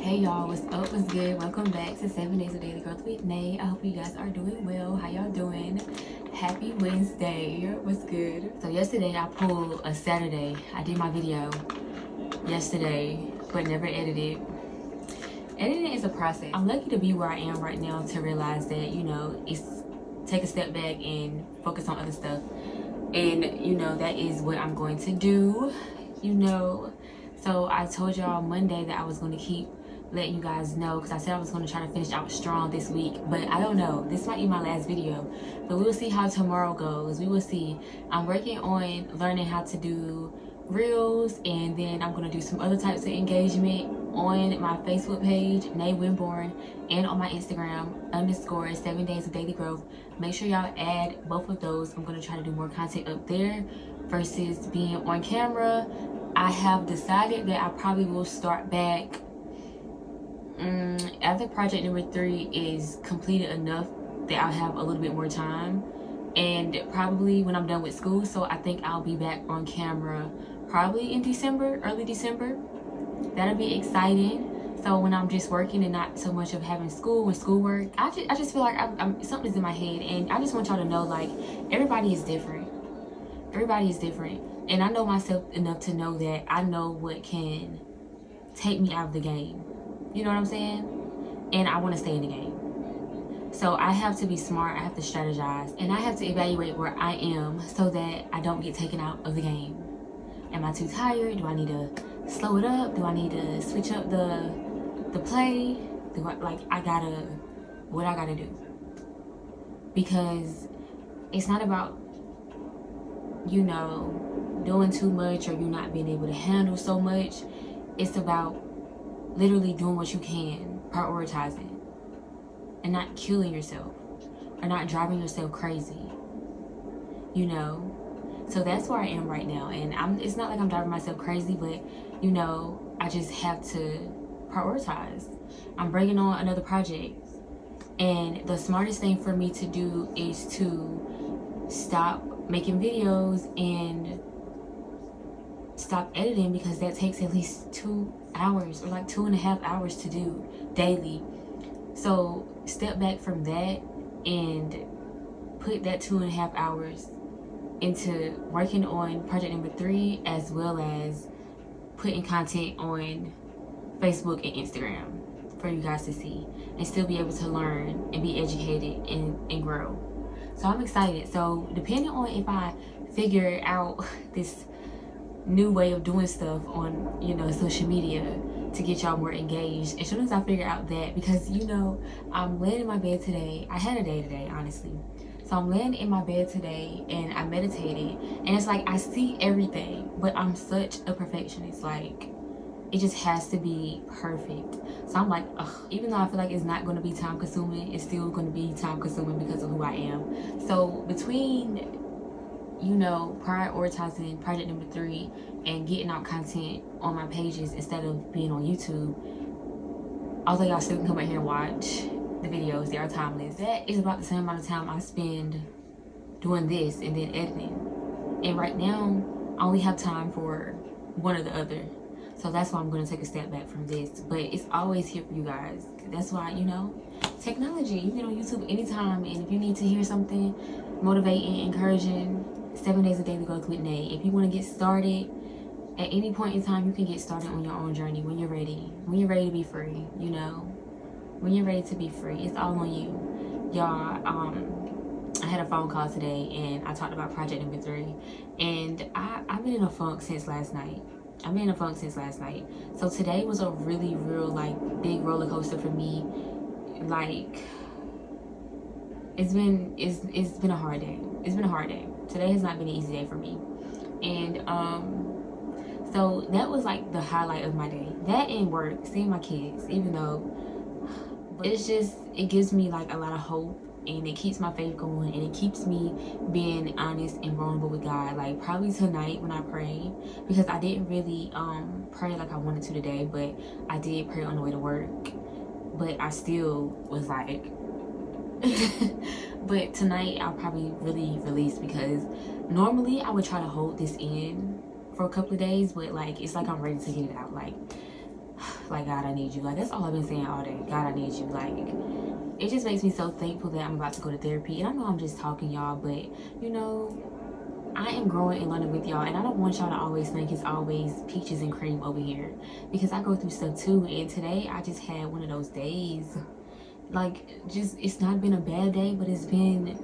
Hey y'all, what's up, what's good? Welcome back to 7 Days of Daily Growth with Nae. I hope you guys are doing well. How y'all doing? Happy Wednesday. What's good? So yesterday I pulled a Saturday. I did my video yesterday, but never edited. Editing is a process. I'm lucky to be where I am right now to realize that, it's take a step back and focus on other stuff. And, that is what I'm going to do, So I told y'all Monday that I was going to keep letting you guys know, because I said I was going to try to finish out strong this week, but I don't know, this might be my last video, but we will see how tomorrow goes. We will see. I'm working on learning how to do reels, and then I'm going to do some other types of engagement on my Facebook page, Nae Winborne, and on my Instagram _7 Days of Daily Growth. Make sure y'all add both of those. I'm going to try to do more content up there versus being on camera. I have decided that I probably will start back after project number 3 is completed enough that I'll have a little bit more time, and probably when I'm done with school. So I think I'll be back on camera probably in December, early December. That'll be exciting. So when I'm just working and not so much of having school and schoolwork, I just feel like something's in my head, and I just want y'all to know, like, everybody is different. Everybody is different, and I know myself enough to know that I know what can take me out of the game. You know what I'm saying? And I want to stay in the game. So I have to be smart, I have to strategize, and I have to evaluate where I am so that I don't get taken out of the game. Am I too tired? Do I need to slow it up? Do I need to switch up the play? What I gotta do? Because it's not about, doing too much or you not being able to handle so much. It's about literally doing what you can, prioritizing, and not killing yourself or not driving yourself crazy, So that's where I am right now, and it's not like I'm driving myself crazy, but I just have to prioritize. I'm bringing on another project, and the smartest thing for me to do is to stop making videos and stop editing, because that takes at least 2 hours or like 2.5 hours to do daily. So step back from that and put that 2.5 hours into working on project number 3, as well as putting content on Facebook and Instagram for you guys to see and still be able to learn and be educated and grow. So I'm excited. So depending on if I figure out this new way of doing stuff on social media to get y'all more engaged, as soon as I figure out that, because I'm laying in my bed today. I had a day today, honestly. So I'm laying in my bed today and I meditated, and it's like I see everything, but I'm such a perfectionist. Like, it just has to be perfect. So I'm like, ugh, even though I feel like it's not going to be time consuming, it's still going to be time consuming because of who I am. So between prioritizing project number 3 and getting out content on my pages instead of being on YouTube, although y'all still can come out here and watch the videos, they are timeless. That is about the same amount of time I spend doing this and then editing. And right now, I only have time for one or the other. So that's why I'm going to take a step back from this. But it's always here for you guys. That's why, technology. You get on YouTube anytime, and if you need to hear something motivating, encouraging, 7 Days of Daily Growth with Nae. If you want to get started at any point in time, you can get started on your own journey when you're ready. When you're ready to be free, When you're ready to be free, it's all on you. Y'all, I had a phone call today, and I talked about project number 3. And I've been in a funk since last night. So today was a really real, big roller coaster for me. It's been a hard day. Today has not been an easy day for me. And so that was the highlight of my day. That and work, seeing my kids, even though it gives me a lot of hope, and it keeps my faith going, and it keeps me being honest and vulnerable with God. Probably tonight when I pray, because I didn't really pray like I wanted to today, but I did pray on the way to work. But I still was but tonight I'll probably really release, because normally I would try to hold this in for a couple of days, but it's like I'm ready to get it out. like, God, I need you. Like, that's all I've been saying all day. God, I need you. Like, it just makes me so thankful that I'm about to go to therapy. And I know I'm just talking, y'all, but, you know, I am growing and learning with y'all, and I don't want y'all to always think it's always peaches and cream over here, because I go through stuff too. And today I just had one of those days. Like, just, it's not been a bad day, but it's been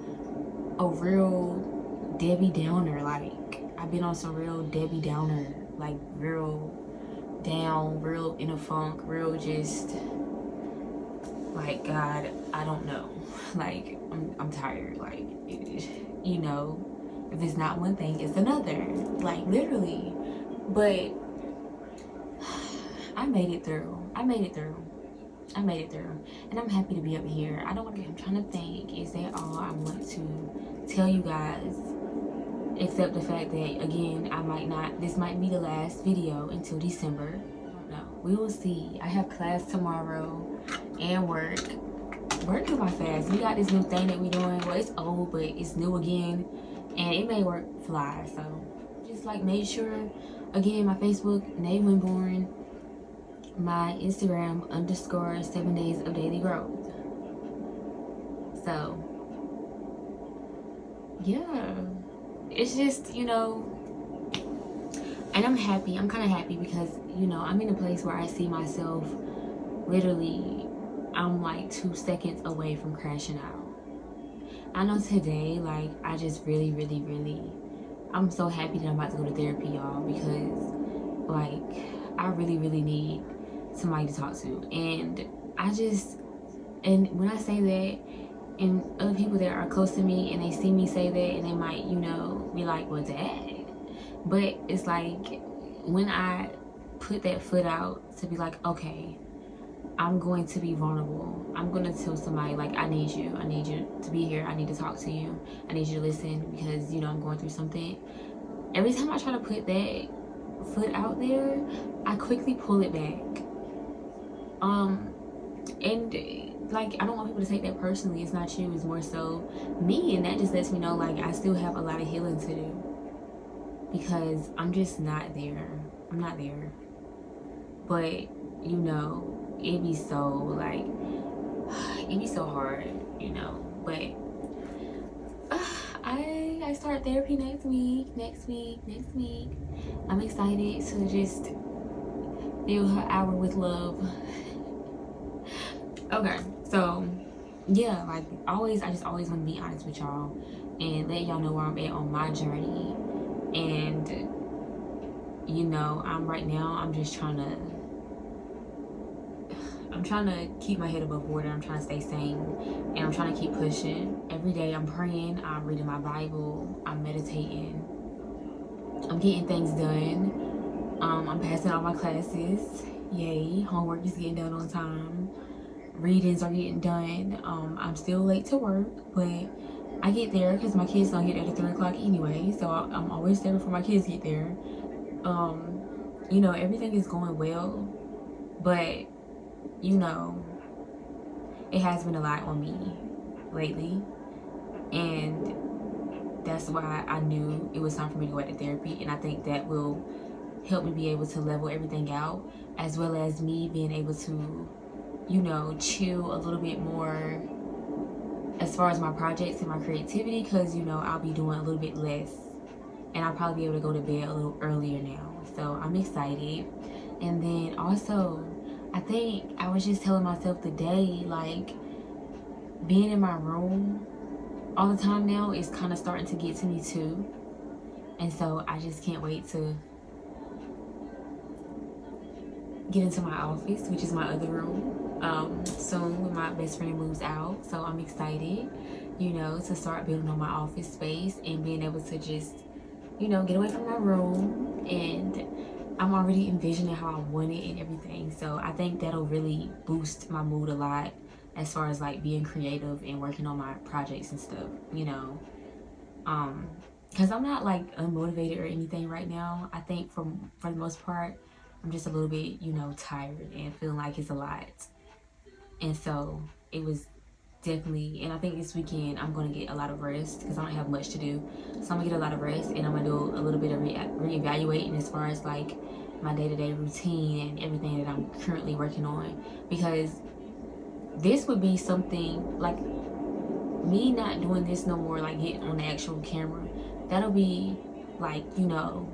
a real Debbie Downer. Like, I've been on some real Debbie Downer, like real down, real in a funk, real just like, God, I don't know. Like, I'm tired. Like, you know, if it's not one thing, it's another. Like, literally. But I made it through. I made it through. And I'm happy to be up here. I'm trying to think, is that all I want to tell you guys? Except the fact that, again, this might be the last video until December. I don't know. We will see. I have class tomorrow and work. Work come by fast. We got this new thing that we're doing. Well, it's old, but it's new again. And it may work fly. So, just like, make sure, again, my Facebook, Nae Winborne. My Instagram, _7 days of daily growth. So, yeah. It's just, you know, and I'm happy. I'm kind of happy because, you know, I'm in a place where I see myself literally, I'm like 2 seconds away from crashing out. I know today, like, I just really, I'm so happy that I'm about to go to therapy, y'all, because, like, I really need somebody to talk to. And and when I say that, and other people that are close to me and they see me say that, and they might, you know, be like, well, dang. But it's like, when I put that foot out to be like, okay, I'm going to be vulnerable. I'm going to tell somebody, like, I need you to be here. I need to talk to you. I need you to listen because, you know, I'm going through something. Every time I try to put that foot out there, I quickly pull it back. And like, I don't want people to take that personally. It's not you, it's more so me, and that just lets me know, like, I still have a lot of healing to do, because I'm just not there. I'm not there. But, you know, it'd be so, like, it'd be so hard, you know. But I start therapy next week. I'm excited to just fill her hour with love. Okay, so yeah, like, always, I just always want to be honest with y'all and let y'all know where I'm at on my journey. And, you know, I'm just trying to keep my head above water. I'm trying to stay sane, and I'm trying to keep pushing. Every day I'm praying, I'm reading my Bible, I'm meditating, I'm getting things done. I'm passing all my classes. Yay, homework is getting done on time. Readings are getting done. I'm still late to work, but I get there because my kids don't get there at 3 o'clock anyway, so I'm always there before my kids get there. You know, everything is going well, but, you know, it has been a lot on me lately, and that's why I knew it was time for me to go back to therapy. And I think that will help me be able to level everything out, as well as me being able to, you know, chill a little bit more as far as my projects and my creativity, because, you know, I'll be doing a little bit less, and I'll probably be able to go to bed a little earlier now. So I'm excited. And then also, I think I was just telling myself today, like, being in my room all the time now is kind of starting to get to me too. And so I just can't wait to get into my office, which is my other room, soon when my best friend moves out. So I'm excited, you know, to start building on my office space and being able to just, you know, get away from my room. And I'm already envisioning how I want it and everything. So I think that'll really boost my mood a lot as far as, like, being creative and working on my projects and stuff, you know. Because I'm not, like, unmotivated or anything right now. I think for the most part, I'm just a little bit, you know, tired and feeling like it's a lot. And so it was definitely, and I think this weekend I'm going to get a lot of rest because I don't have much to do. So I'm going to get a lot of rest, and I'm going to do a little bit of reevaluating as far as, like, my day-to-day routine and everything that I'm currently working on, because this would be something like me not doing this no more, like getting on the actual camera. That'll be like, you know,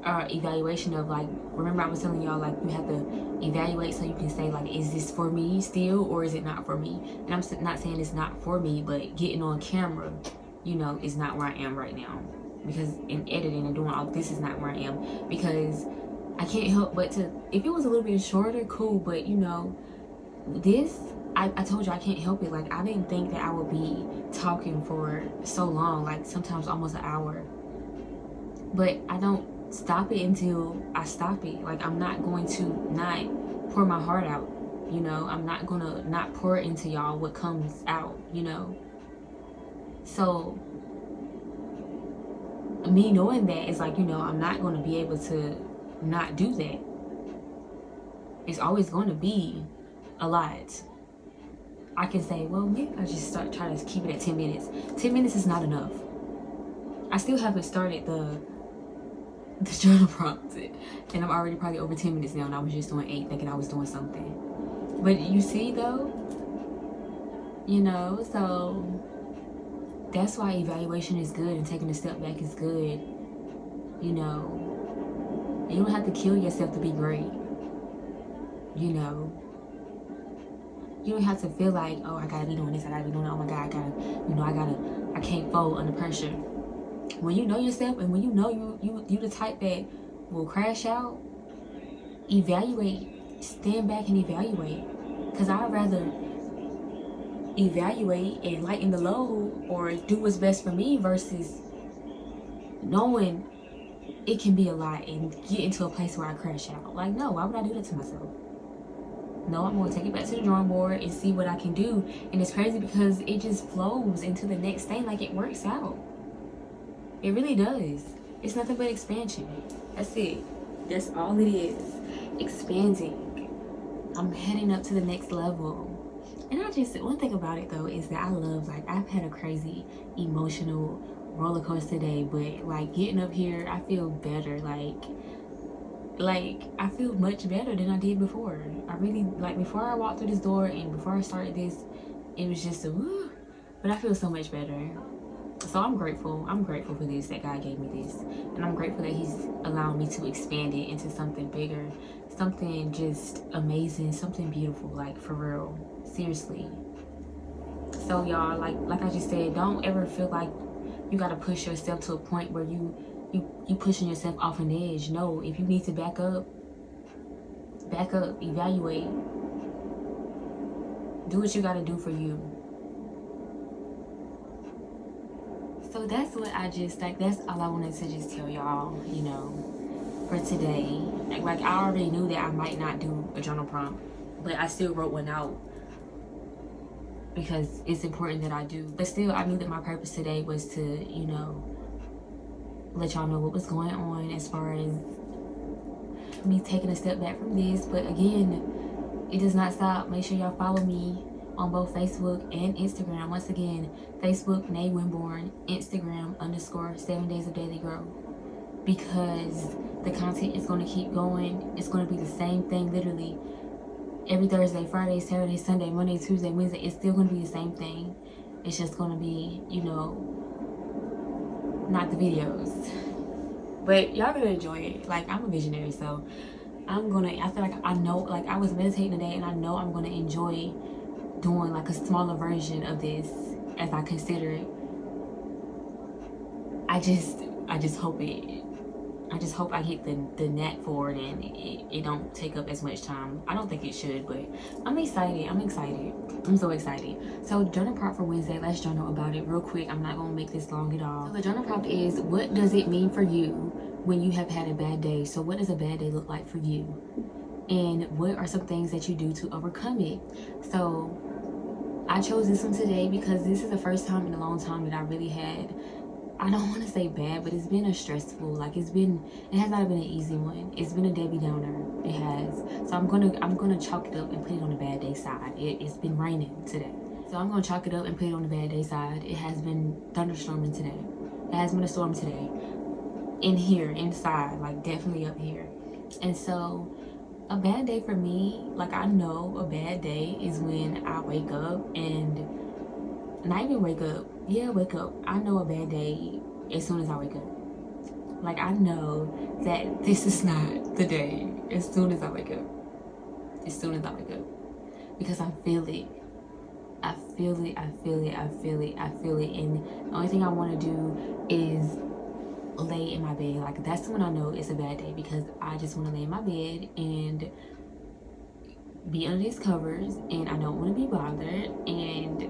evaluation of, like, remember I was telling y'all, like, you have to evaluate so you can say, like, is this for me still or is it not for me? And I'm not saying it's not for me, but getting on camera, you know, is not where I am right now, because in editing and doing all this is not where I am, because I can't help but to, if it was a little bit shorter, cool, but you know, this, I told you I can't help it. Like, I didn't think that I would be talking for so long, like sometimes almost an hour, but I don't stop it until I stop it. Like, I'm not going to not pour my heart out, you know. I'm not gonna not pour into y'all what comes out, you know. So me knowing that, it's like, you know, I'm not going to be able to not do that. It's always going to be a lot. I can say, well, maybe I just try to keep it at 10 minutes. 10 minutes is not enough. I still haven't started the journal prompt, and I'm already probably over 10 minutes now, and I was just doing 8 thinking I was doing something. But you see though, you know, so that's why evaluation is good and taking a step back is good. You know, you don't have to kill yourself to be great. You know, you don't have to feel like, oh, I gotta be doing this, I gotta be doing that, oh my God, I can't fold under pressure. When you know yourself and when you know you the type that will crash out, evaluate, stand back and evaluate. Because I'd rather evaluate and lighten the load or do what's best for me versus knowing it can be a lot and get into a place where I crash out. Like, no, why would I do that to myself? No, I'm gonna take it back to the drawing board and see what I can do. And it's crazy because it just flows into the next thing. Like, it works out. It really does. It's nothing but expansion. That's it. That's all it is. Expanding. I'm heading up to the next level. And one thing about it though is that I love, like, I've had a crazy emotional roller coaster day, but like getting up here, I feel better. Like I feel much better than I did before. I really, like, before I walked through this door and before I started this, it was just a woo, but I feel so much better. So I'm grateful for this, that God gave me this, and I'm grateful that He's allowed me to expand it into something bigger, something just amazing, something beautiful, like, for real, seriously. So y'all, like I just said, don't ever feel like you gotta push yourself to a point where you pushing yourself off an edge. No, if you need to back up, evaluate, do what you gotta do for you. So that's what that's all I wanted to just tell y'all, you know, for today. Like I already knew that I might not do a journal prompt, but I still wrote one out because it's important that I do. But still, I knew that my purpose today was to, you know, let y'all know what was going on as far as me taking a step back from this. But again, it does not stop. Make sure y'all follow me on both Facebook and Instagram. Once again, Facebook, Nae Winborne, Instagram, _7 Days of Daily Growth. Because the content is going to keep going. It's going to be the same thing, literally. Every Thursday, Friday, Saturday, Sunday, Monday, Tuesday, Wednesday, it's still going to be the same thing. It's just going to be, you know, not the videos. But y'all gonna enjoy it. Like, I'm a visionary, so I feel like I know, like, I was meditating today and I know I'm gonna enjoy doing like a smaller version of this as I consider it. I just hope I get the knack for it and it don't take up as much time. I don't think it should, but I'm excited. I'm so excited. So journal prompt for Wednesday, let's journal about it real quick. I'm not gonna make this long at all. So the journal prompt is, what does it mean for you when you have had a bad day? So what does a bad day look like for you? And what are some things that you do to overcome it? So I chose this one today because this is the first time in a long time that I really had, I don't want to say bad, but it's been a stressful, like, it has not been an easy one. It's been a Debbie Downer. It has. So I'm gonna chalk it up and put it on the bad day side. It's been raining today. So I'm gonna chalk it up and put it on the bad day side. It has been thunderstorming today. It has been a storm today. in here, inside, like definitely up here. And so a bad day for me, like I know a bad day is when I wake up and not even wake up. Yeah, wake up. I know a bad day as soon as I wake up. Like I know that this is not the day as soon as I wake up. As soon as I wake up. Because I feel it. I feel it, I feel it, I feel it, I feel it. And the only thing I want to do is lay in my bed. Like that's when I know it's a bad day, because I just want to lay in my bed and be under these covers, and I don't want to be bothered, and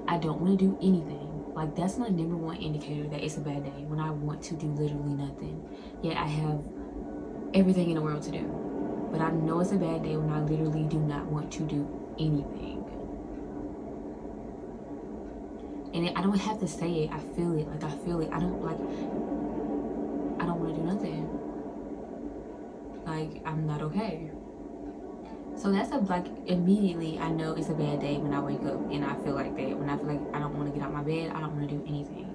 I don't want to do anything. Like that's my number one indicator that it's a bad day, when I want to do literally nothing, yet I have everything in the world to do. But I know it's a bad day when I literally do not want to do anything. And I don't have to say it. I feel it. Like I feel it. I don't want to do nothing. Like I'm not okay. So that's like immediately I know it's a bad day when I wake up and I feel like that. When I feel like I don't want to get out of my bed, I don't want to do anything.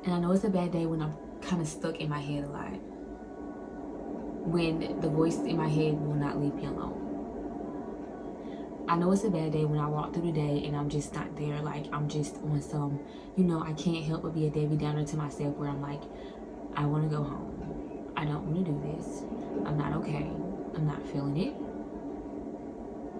And I know it's a bad day when I'm kind of stuck in my head a lot. When the voice in my head will not leave me alone. I know it's a bad day when I walk through the day and I'm just not there. Like I'm just on some, I can't help but be a Debbie Downer to myself, where I'm like, I want to go home. I don't want to do this. I'm not okay. I'm not feeling it.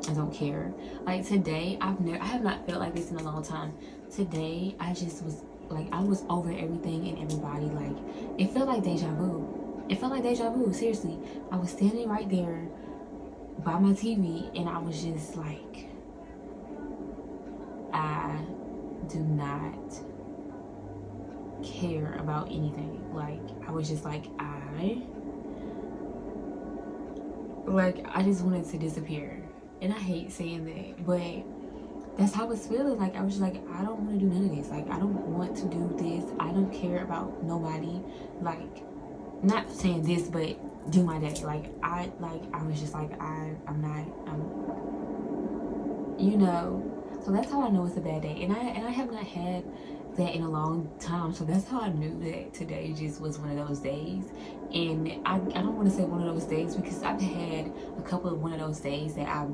I don't care. Like today, I have not felt like this in a long time. Today, I just was like, I was over everything and everybody. Like it felt like deja vu. It felt like deja vu. Seriously, I was standing right there by my TV and I was just like, I do not care about anything. Like I was just like, I just wanted to disappear. And I hate saying that, but that's how I was feeling. Like I was just like, I don't want to do none of this. Like I don't want to do this. I don't care about nobody. Like, not saying this, but do my day. I was just like, so that's how I know it's a bad day. And I have not had that in a long time, so that's how I knew that today just was one of those days. And I don't want to say one of those days, because I've had a couple of one of those days that I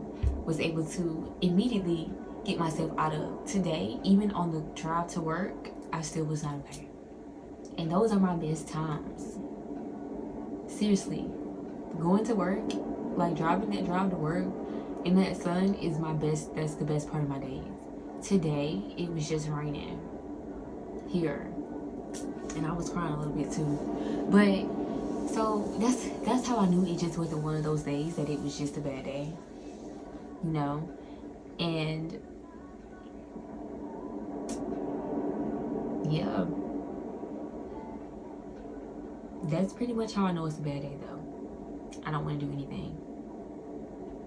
was able to immediately get myself out of. Today, even on the drive to work, I still was not okay. And those are my best times. Seriously, going to work, like driving that drive to work in that sun is my best. That's the best part of my days. Today, it was just raining here, and I was crying a little bit too. But so that's how I knew it just wasn't one of those days, that it was just a bad day, and yeah, that's pretty much how I know it's a bad day though. I don't want to do anything.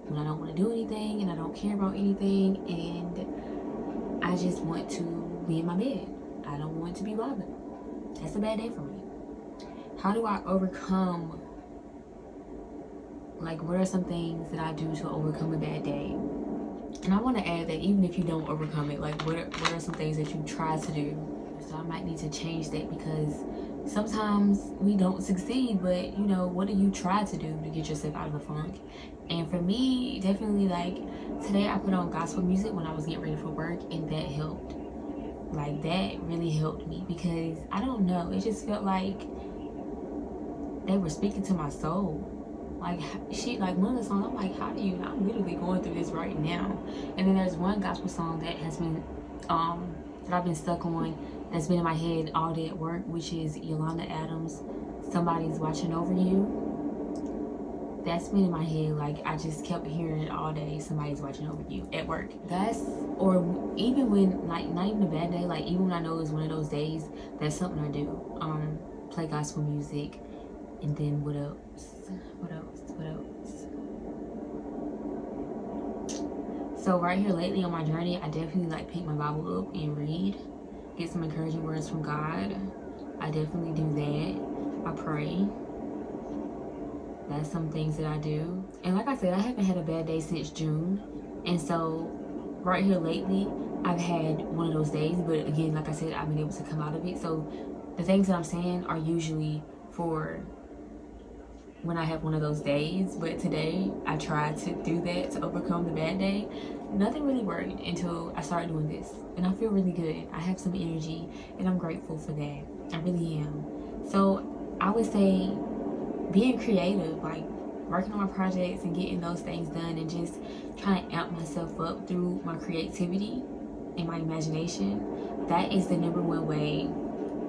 When I don't want to do anything and I don't care about anything and I just want to be in my bed. I don't want to be bothered. That's a bad day for me. How do I overcome, like what are some things that I do to overcome a bad day? And I want to add that even if you don't overcome it, like what are some things that you try to do? So I might need to change that, because sometimes we don't succeed, but what do you try to do to get yourself out of a funk? And for me, definitely, like today I put on gospel music when I was getting ready for work, and that helped. Like that really helped me, because I don't know, it just felt like they were speaking to my soul. Like one of the songs, I'm like, I'm literally going through this right now. And then there's one gospel song that has been that I've been stuck on, that's been in my head all day at work, which is Yolanda Adams, Somebody's Watching Over You. That's been in my head. Like I just kept hearing it all day. Somebody's watching over you at work. Or even when, like, not even a bad day, like even when I know it's one of those days, that's something I do. Play gospel music. And then what else? So right here lately on my journey, I definitely like pick my Bible up and read, get some encouraging words from God. I definitely do that. I pray. That's some things that I do. And like I said, I haven't had a bad day since June. And so right here lately, I've had one of those days. But again, like I said, I've been able to come out of it. So the things that I'm saying are usually for when I have one of those days, but today I tried to do that to overcome the bad day. Nothing really worked until I started doing this, and I feel really good. I have some energy, and I'm grateful for that. I really am. So I would say being creative, like working on my projects and getting those things done, and just trying to amp myself up through my creativity and my imagination, that is the number one way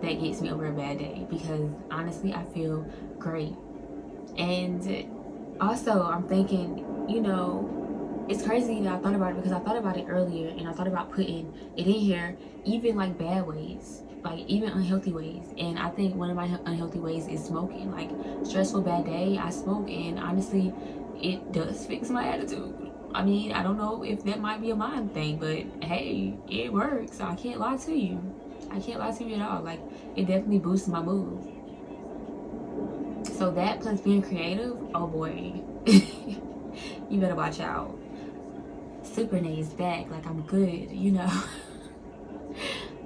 that gets me over a bad day, because honestly I feel great. And also I'm thinking, it's crazy that I thought about it, because I thought about it earlier, and I thought about putting it in here, even like bad ways, like even unhealthy ways. And I think one of my unhealthy ways is smoking. Like, stressful bad day, I smoke, and honestly it does fix my attitude. I mean, I don't know if that might be a mind thing, but hey, it works. I can't lie to you. I can't lie to you at all. Like, it definitely boosts my mood. So that plus being creative, oh boy, you better watch out. Super Nae is back. Like, I'm good,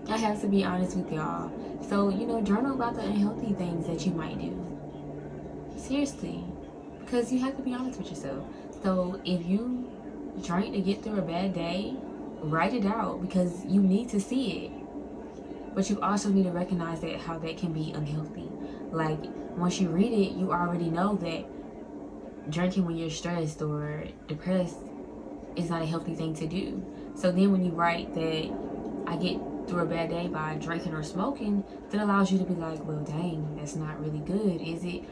I have to be honest with y'all. So, journal about the unhealthy things that you might do. Seriously. Because you have to be honest with yourself. So if you drink to get through a bad day, write it out, because you need to see it. But you also need to recognize that how that can be unhealthy. Like, once you read it, you already know that drinking when you're stressed or depressed is not a healthy thing to do. So then when you write that I get through a bad day by drinking or smoking, that allows you to be like, well, dang, that's not really good, is it?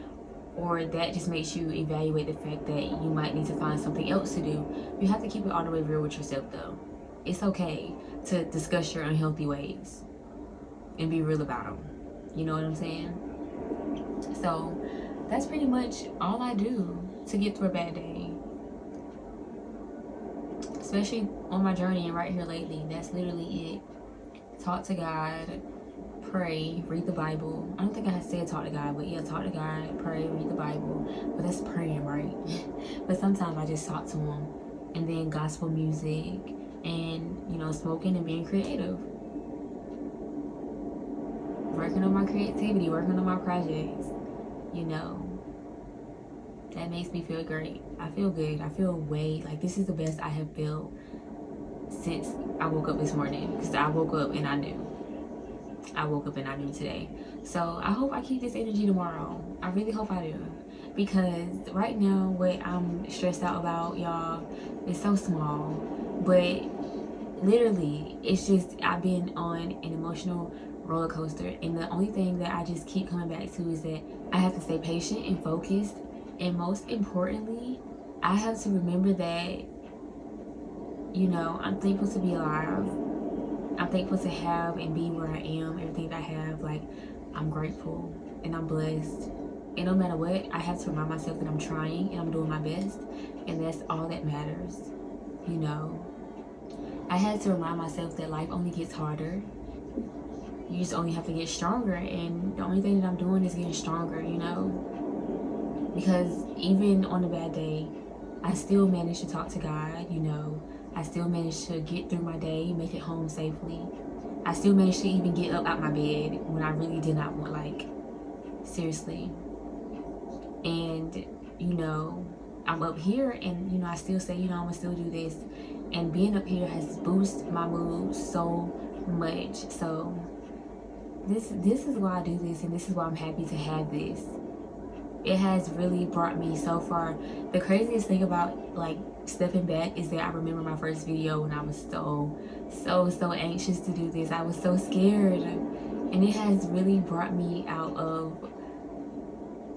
Or that just makes you evaluate the fact that you might need to find something else to do. You have to keep it all the way real with yourself, though. It's okay to discuss your unhealthy ways and be real about them. You know what I'm saying? So that's pretty much all I do to get through a bad day. Especially on my journey and right here lately. That's literally it. Talk to God, pray, read the Bible. I don't think I said talk to God, but yeah, talk to God, pray, read the Bible. But that's praying, right? But sometimes I just talk to him. And then gospel music and, smoking and being creative. Working on my creativity, working on my projects, that makes me feel great. I feel good. I feel like this is the best I have felt since I woke up this morning, because I woke up and I knew today. So I hope I keep this energy tomorrow. I really hope I do, because right now what I'm stressed out about, y'all, is so small, but literally it's just I've been on an emotional roller coaster, and the only thing that I just keep coming back to is that I have to stay patient and focused, and most importantly I have to remember that I'm thankful to be alive. I'm thankful to have and be where I am, everything that I have. Like, I'm grateful and I'm blessed, and no matter what, I have to remind myself that I'm trying and I'm doing my best, and that's all that matters. I had to remind myself that life only gets harder. You just only have to get stronger, and the only thing that I'm doing is getting stronger, because even on a bad day, I still managed to talk to God, I still managed to get through my day, make it home safely. I still managed to even get up out my bed when I really did not want, like, seriously. And, I'm up here, and, I still say, I'm gonna still do this. And being up here has boosted my mood so much. So this is why I do this, and this is why I'm happy to have this. It has really brought me so far. The craziest thing about, like, stepping back is that I remember my first video when I was so anxious to do this. I was so scared, and it has really brought me out of,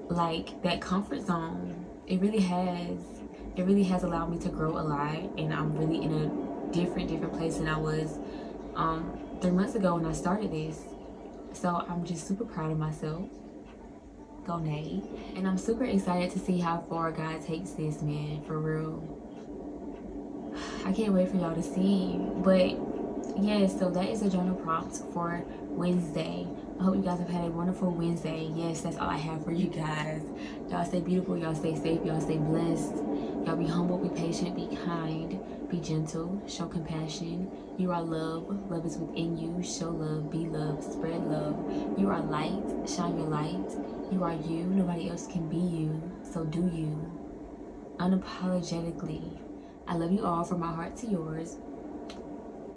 like, that comfort zone. It really has allowed me to grow a lot, and I'm really in a different place than I was 3 months ago when I started this. So I'm just super proud of myself. Go Nae. And I'm super excited to see how far God takes this, man, for real. I can't wait for y'all to see. But yeah, so that is a journal prompt for Wednesday. I hope you guys have had a wonderful Wednesday. Yes, that's all I have for you guys. Y'all stay beautiful, y'all stay safe, y'all stay blessed, y'all be humble, be patient, be kind, be gentle, show compassion. You are love. Love is within you. Show love, be love, spread love. You are light. Shine your light. You are you. Nobody else can be you. So do you. Unapologetically. I love you all from my heart to yours.